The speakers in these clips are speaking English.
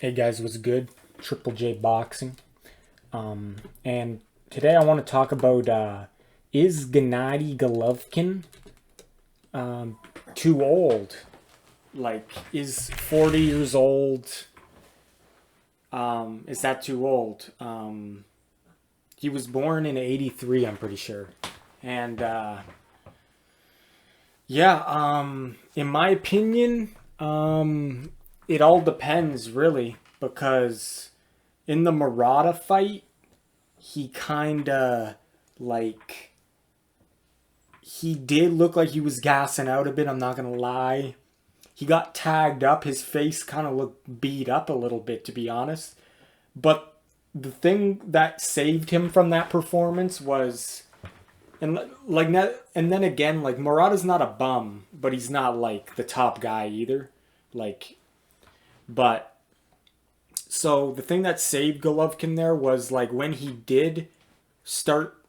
Hey guys, what's good? Triple J Boxing. And today I want to talk about is Gennady Golovkin too old? Like, is 40 years old? Is that too old? He was born in '83, I'm pretty sure, and in my opinion, it all depends really because in the Murata fight, he kind of like he did look like he was gassing out a bit. I'm not gonna lie. He got tagged up. His face kind of looked beat up a little bit, to be honest. But the thing that saved him from that performance was, and then again, like Murata's not a bum, but he's not like the top guy either. Like, but so the thing that saved Golovkin there was like when he did start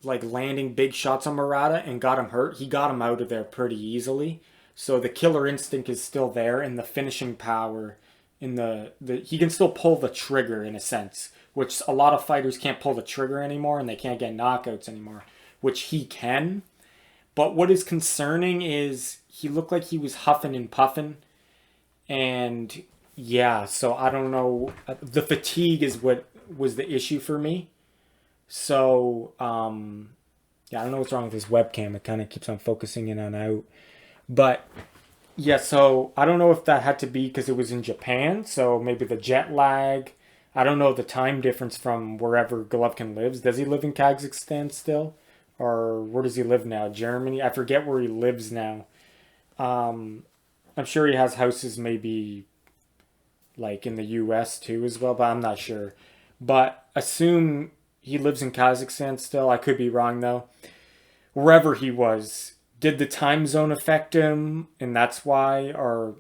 like landing big shots on Murata and got him hurt, he got him out of there pretty easily. So the killer instinct is still there, and the finishing power in the he can still pull the trigger in a sense, which a lot of fighters can't pull the trigger anymore, and they can't get knockouts anymore, which he can. But what is concerning is he looked like he was huffing and puffing, and yeah, so I don't know. The fatigue is what was the issue for me. So yeah, I don't know what's wrong with this webcam. It kind of keeps on focusing in and out. But yeah, so I don't know if that had to be because it was in Japan, so maybe the jet lag. I don't know the time difference from wherever Golovkin lives. Does he live in Kazakhstan still? Or where does he live now? Germany? I forget where he lives now. I'm sure he has houses maybe like in the US too as well, but I'm not sure. But assume he lives in Kazakhstan still. I could be wrong though. Wherever he was, did the time zone affect him and that's why, or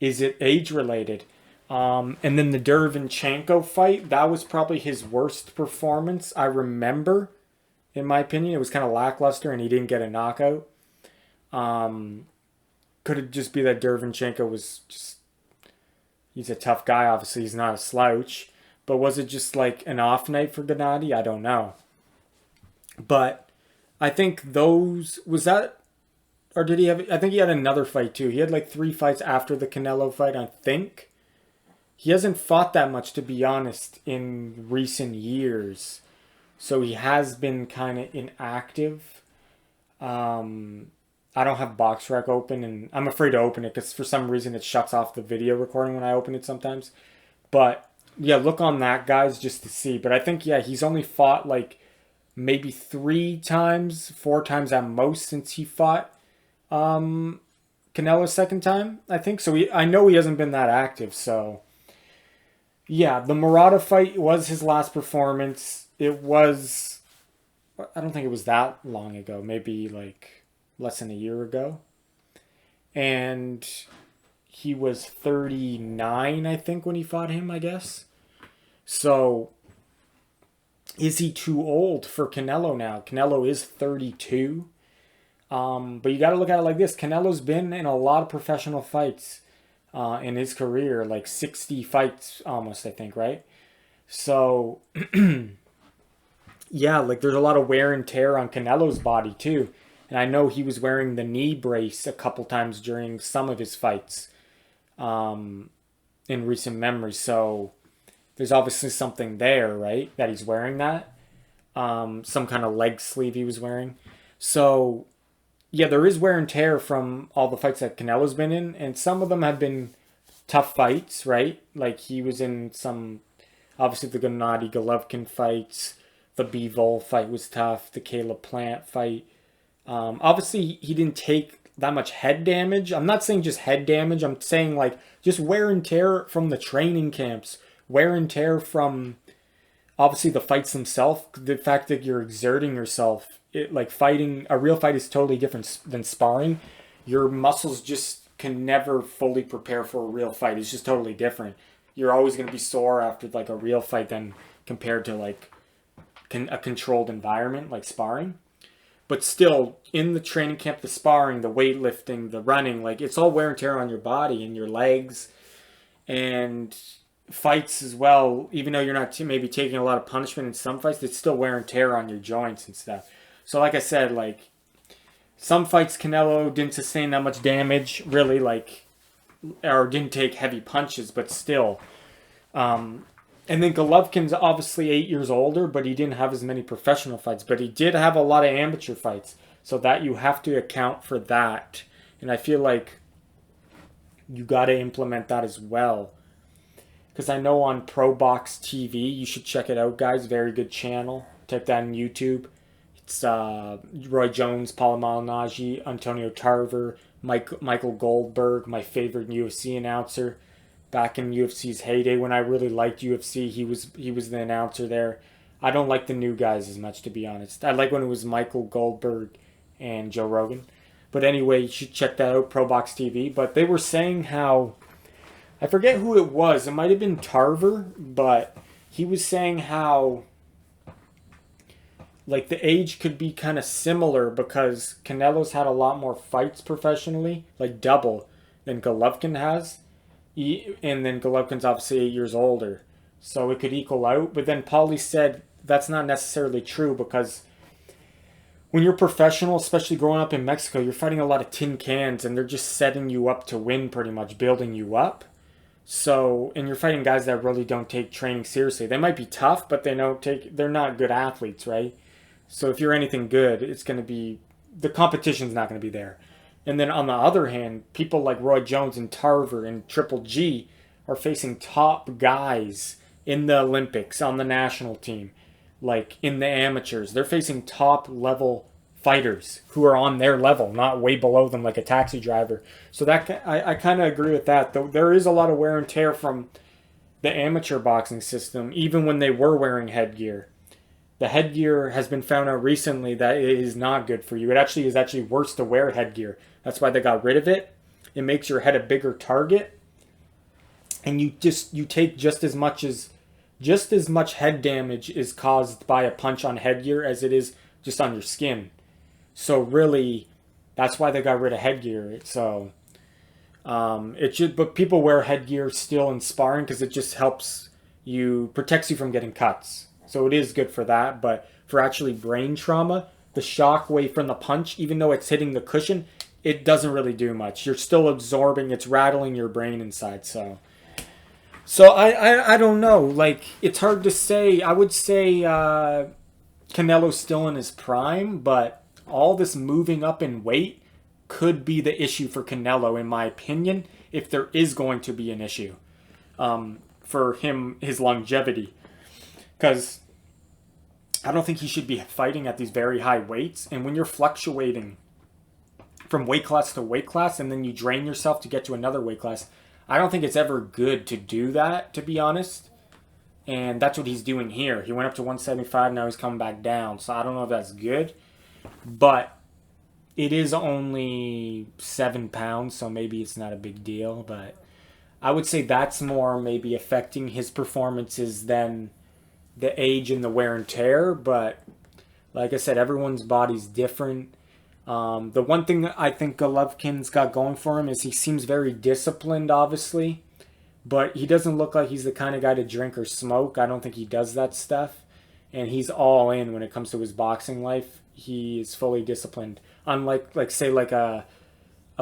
is it age related? And then the Derevyanchenko fight, that was probably his worst performance I remember. In my opinion, it was kind of lackluster and he didn't get a knockout. Could it just be that Derevyanchenko was just, he's a tough guy, obviously he's not a slouch, but was it just like an off night for Gennady? I don't know. But I think those, was that, or did he have, I think he had another fight too. He had like 3 fights after the Canelo fight, I think. He hasn't fought that much, to be honest, in recent years. So he has been kind of inactive. I don't have BoxRec open, and I'm afraid to open it because for some reason it shuts off the video recording when I open it sometimes. But yeah, look on that, guys, just to see. But I think, yeah, he's only fought like maybe 3 times, 4 times at most since he fought Canelo's second time, I think. So I know he hasn't been that active. So yeah, the Murata fight was his last performance. It was, I don't think it was that long ago, maybe like less than a year ago. And he was 39, I think, when he fought him, I guess. So is he too old for Canelo now? Canelo is 32. But you got to look at it like this. Canelo's been in a lot of professional fights in his career, like 60 fights almost, I think, right? So, yeah, like there's a lot of wear and tear on Canelo's body too. And I know he was wearing the knee brace a couple times during some of his fights in recent memory. So there's obviously something there, right? That he's wearing that. Some kind of leg sleeve he was wearing. So yeah, there is wear and tear from all the fights that Canelo's been in, and some of them have been tough fights, right? Like he was in some, obviously the Gennady Golovkin fights, the Bivol fight was tough, the Caleb Plant fight. Obviously he didn't take that much head damage. I'm not saying just head damage. I'm saying like just wear and tear from the training camps, wear and tear from obviously the fights themselves, the fact that you're exerting yourself. It, like fighting, a real fight is totally different than sparring. Your muscles just can never fully prepare for a real fight. It's just totally different. You're always going to be sore after like a real fight than compared to like a controlled environment like sparring. But still, in the training camp, the sparring, the weightlifting, the running, like it's all wear and tear on your body and your legs. And fights as well, even though you're not maybe taking a lot of punishment in some fights, it's still wear and tear on your joints and stuff. So like I said, like some fights Canelo didn't sustain that much damage, really, like, or didn't take heavy punches, but still. And then Golovkin's obviously 8 years older, but he didn't have as many professional fights, but he did have a lot of amateur fights, so that you have to account for that. And I feel like you got to implement that as well. Because I know on Pro Box TV, you should check it out, guys. Very good channel. Type that in YouTube. It's Roy Jones, Paolo Malignaggi, Antonio Tarver, Michael Goldberg, my favorite UFC announcer. Back in UFC's heyday, when I really liked UFC, he was the announcer there. I don't like the new guys as much, to be honest. I like when it was Michael Goldberg and Joe Rogan. But anyway, you should check that out, Pro Box TV. But they were saying how, I forget who it was. It might have been Tarver, but he was saying how, like, the age could be kind of similar because Canelo's had a lot more fights professionally, like double, than Golovkin has. And then Golovkin's obviously 8 years older. So it could equal out. But then Paulie said that's not necessarily true because when you're professional, especially growing up in Mexico, you're fighting a lot of tin cans and they're just setting you up to win pretty much, building you up. So, and you're fighting guys that really don't take training seriously. They might be tough, but they're not good athletes, right? So if you're anything good, the competition's not going to be there. And then on the other hand, people like Roy Jones and Tarver and Triple G are facing top guys in the Olympics, on the national team, like in the amateurs. They're facing top level fighters who are on their level, not way below them like a taxi driver. So that I kind of agree with that. Though there is a lot of wear and tear from the amateur boxing system, even when they were wearing headgear. The headgear has been found out recently that it is not good for you. It actually is worse to wear headgear. That's why they got rid of it. It makes your head a bigger target, and you take just as much head damage is caused by a punch on headgear as it is just on your skin. So really, that's why they got rid of headgear. So but people wear headgear still in sparring because it just protects you from getting cuts. So it is good for that, but for actually brain trauma, the shock wave from the punch, even though it's hitting the cushion, it doesn't really do much. You're still absorbing, it's rattling your brain inside. So I don't know. Like, it's hard to say. I would say Canelo's still in his prime, but all this moving up in weight could be the issue for Canelo, in my opinion, if there is going to be an issue for him, his longevity. Because I don't think he should be fighting at these very high weights. And when you're fluctuating from weight class to weight class and then you drain yourself to get to another weight class, I don't think it's ever good to do that, to be honest. And that's what he's doing here. He went up to 175, now he's coming back down. So I don't know if that's good. But it is only 7 pounds, so maybe it's not a big deal. But I would say that's more maybe affecting his performances than the age and the wear and tear. But like I said, everyone's body's different. The one thing that I think Golovkin's got going for him is he seems very disciplined, obviously, but he doesn't look like he's the kind of guy to drink or smoke. I don't think he does that stuff, and he's all in when it comes to his boxing life. He is fully disciplined, unlike a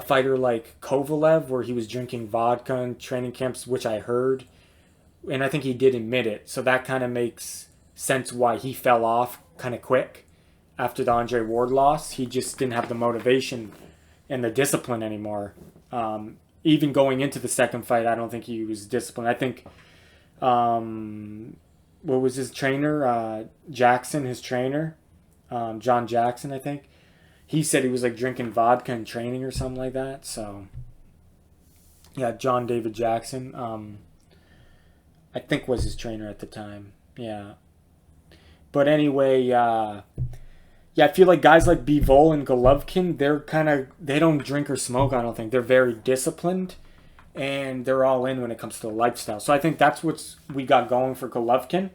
fighter like Kovalev, where he was drinking vodka in training camps, which I heard. And I think he did admit it. So that kind of makes sense why he fell off kind of quick after the Andre Ward loss. He just didn't have the motivation and the discipline anymore. Even going into the second fight, I don't think he was disciplined. I think, what was his trainer? Jackson, his trainer. John Jackson, I think. He said he was like drinking vodka in training or something like that. So, yeah, John David Jackson. I think was his trainer at the time. Yeah. But anyway, I feel like guys like Bivol and Golovkin, they don't drink or smoke, I don't think. They're very disciplined, and they're all in when it comes to the lifestyle. So I think that's what we got going for Golovkin.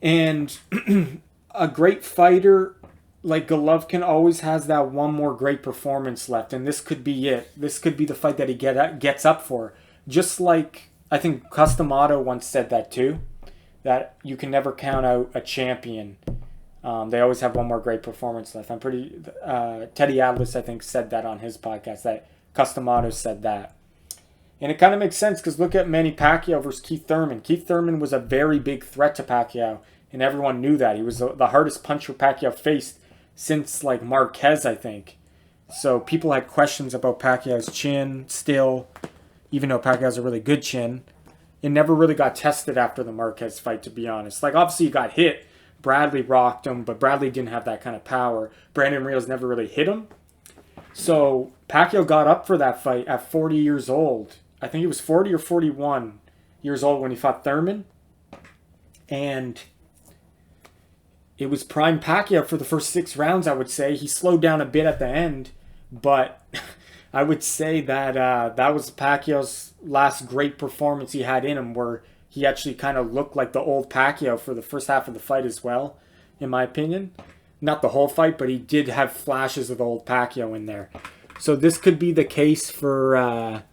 And a great fighter like Golovkin always has that one more great performance left, and this could be it. This could be the fight that he gets up for. Just like I think Customato once said that too, that you can never count out a champion. They always have one more great performance left. Teddy Atlas, I think, said that on his podcast, that Customato said that. And it kind of makes sense because look at Manny Pacquiao versus Keith Thurman. Keith Thurman was a very big threat to Pacquiao, and everyone knew that. He was the hardest puncher Pacquiao faced since, like, Marquez, I think. So people had questions about Pacquiao's chin still, even though Pacquiao has a really good chin. It never really got tested after the Marquez fight, to be honest. Like, obviously he got hit. Bradley rocked him, but Bradley didn't have that kind of power. Brandon Rios never really hit him. So Pacquiao got up for that fight at 40 years old. I think he was 40 or 41 years old when he fought Thurman. And it was prime Pacquiao for the first 6 rounds, I would say. He slowed down a bit at the end, but I would say that that was Pacquiao's last great performance he had in him, where he actually kind of looked like the old Pacquiao for the first half of the fight as well, in my opinion. Not the whole fight, but he did have flashes of the old Pacquiao in there. So this could be the case for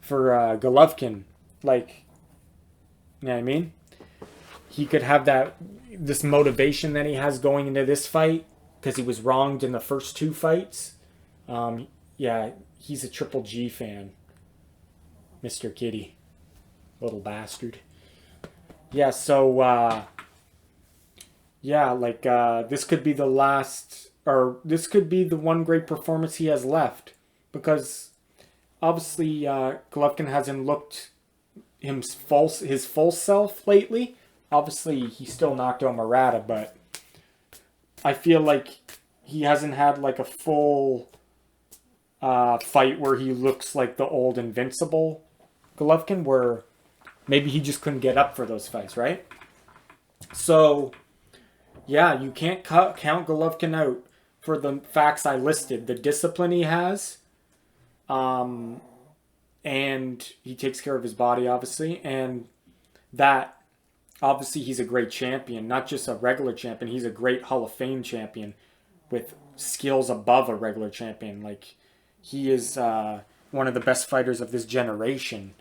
Golovkin. Like, you know what I mean? He could have this motivation that he has going into this fight because he was wronged in the first 2 fights. Yeah, he's a Triple G fan. Mr. Kitty. Little bastard. Yeah, so, this could be the last, or this could be the one great performance he has left. Because, obviously, Golovkin hasn't looked his full self lately. Obviously, he still knocked out Murata, but I feel like he hasn't had, like, a full fight where he looks like the old Invincible Golovkin, where maybe he just couldn't get up for those fights, right? So, yeah, you can't count Golovkin out for the facts I listed. The discipline he has, and he takes care of his body, obviously, and that, obviously, he's a great champion, not just a regular champion. He's a great Hall of Fame champion with skills above a regular champion. Like, he is one of the best fighters of this generation.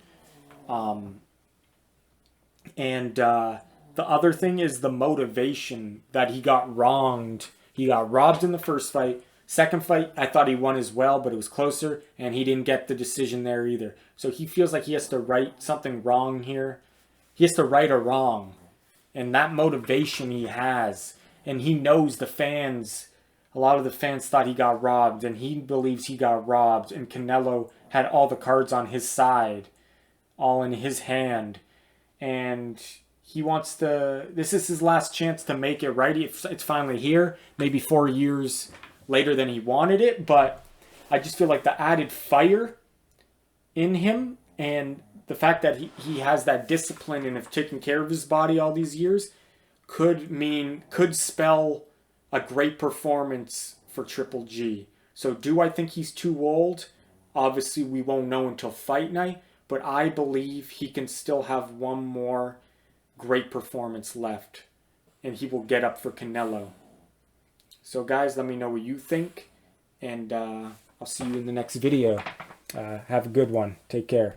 The other thing is the motivation that he got wronged. He got robbed in the first fight. Second fight, I thought he won as well, but it was closer, and he didn't get the decision there either. So he feels like he has to right something wrong here. He has to right a wrong. And that motivation he has, and he knows the fans, a lot of the fans thought he got robbed, and he believes he got robbed, and Canelo had all the cards on his side, all in his hand. And he wants to, this is his last chance to make it right. It's finally here, maybe 4 years later than he wanted it, but I just feel like the added fire in him and the fact that he has that discipline and have taken care of his body all these years could spell a great performance for Triple G. So do I think he's too old? Obviously, we won't know until fight night, but I believe he can still have one more great performance left, and he will get up for Canelo. So guys, let me know what you think, and I'll see you in the next video. Have a good one. Take care.